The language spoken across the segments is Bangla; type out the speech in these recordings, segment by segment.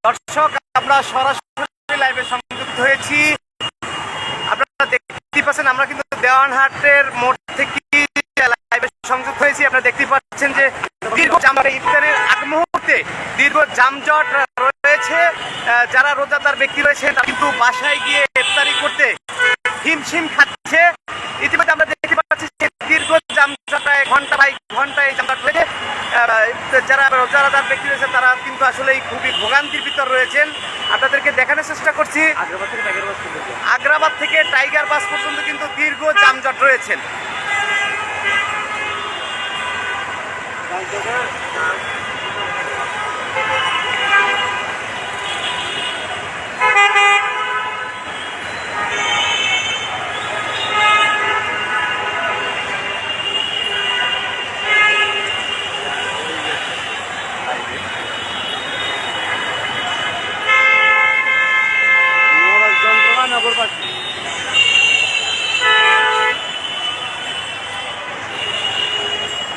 দর্শক, আমরা সরাসরি লাইভে সংযুক্ত হয়েছি। আপনারা দেখতে পাচ্ছেন আমরা কিন্তু দেওয়ানহাটের মোড় থেকে লাইভে সংযুক্ত হয়েছি। আপনারা দেখতে পাচ্ছেন যে দীর্ঘ ইফতারের আগ মুহূর্তে দীর্ঘ যানজট রয়েছে। যারা রোজাদার ব্যক্তি রয়েছে তারা কিন্তু বাসায় গিয়ে ইফতারি করতে হিমশিম খাচ্ছে। ইতিমধ্যে আমরা দেখতে পাচ্ছি যে দীর্ঘ যানজটায় ঘন্টা বাই ঘন্টায় যানজট রয়েছে। যারা রোজাদার ব্যক্তি রয়েছে তারা কিন্তু আসলেই খুবই ভোগান্তির ভিতর রয়েছেন। আপনাদেরকে দেখানোর চেষ্টা করছি আগ্রাবাদ থেকে টাইগার বাস পর্যন্ত কিন্তু দীর্ঘ যানজট রয়েছেন।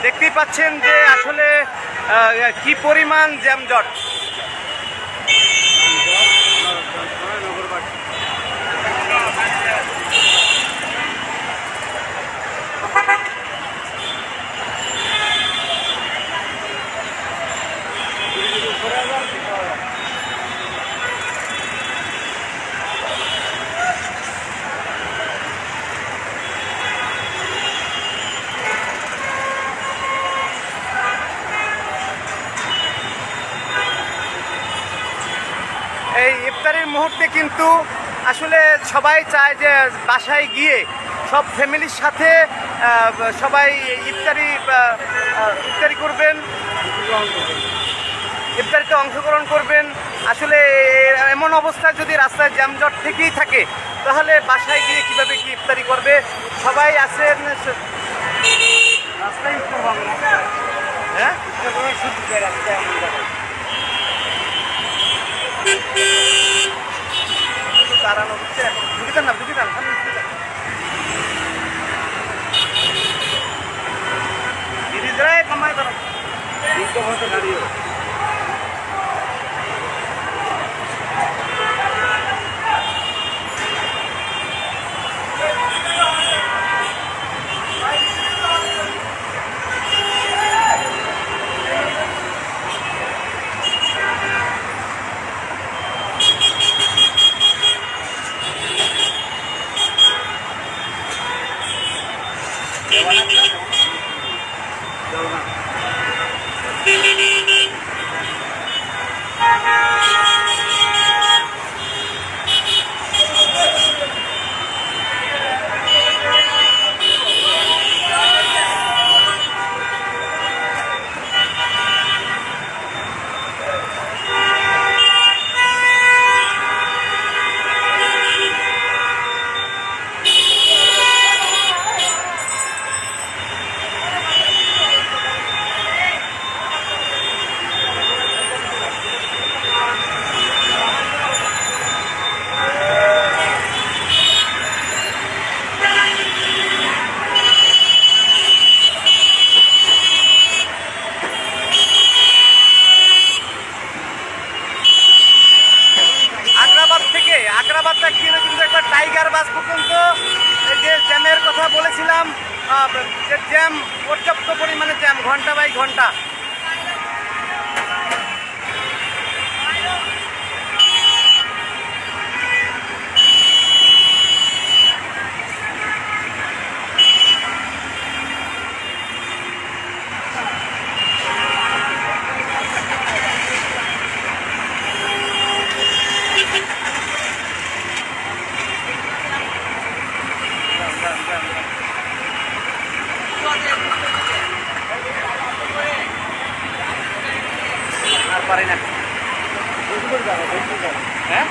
দেখতেই পাচ্ছেন যে আসলে কি পরিমাণ যানজট। এই ইফতারের মুহূর্তে কিন্তু আসলে সবাই চায় যে বাসায় গিয়ে সব ফ্যামিলির সাথে সবাই ইফতারি করবেন, ইফতারিতে অংশগ্রহণ করবেন। আসলে এমন অবস্থায় যদি রাস্তায় জ্যামজট থেকেই থাকে তাহলে বাসায় গিয়ে কিভাবে কি ইফতারি করবে? সবাই আছেন হ্যাঁ দাঁড়ানো হচ্ছে। ঢুকিতেন না, ঢুকিতেন ধীরে কমাই ধরো দাঁড়িয়ে। আগ্রাবাদ থেকে কিন্তু একবার টাইগার বাস পর্যন্ত যে জ্যামের কথা বলেছিলাম, যে জ্যাম পর্যাপ্ত পরিমাণে জ্যাম ঘন্টা বাই ঘন্টা। আর পারি না হ্যাঁ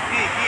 কি কি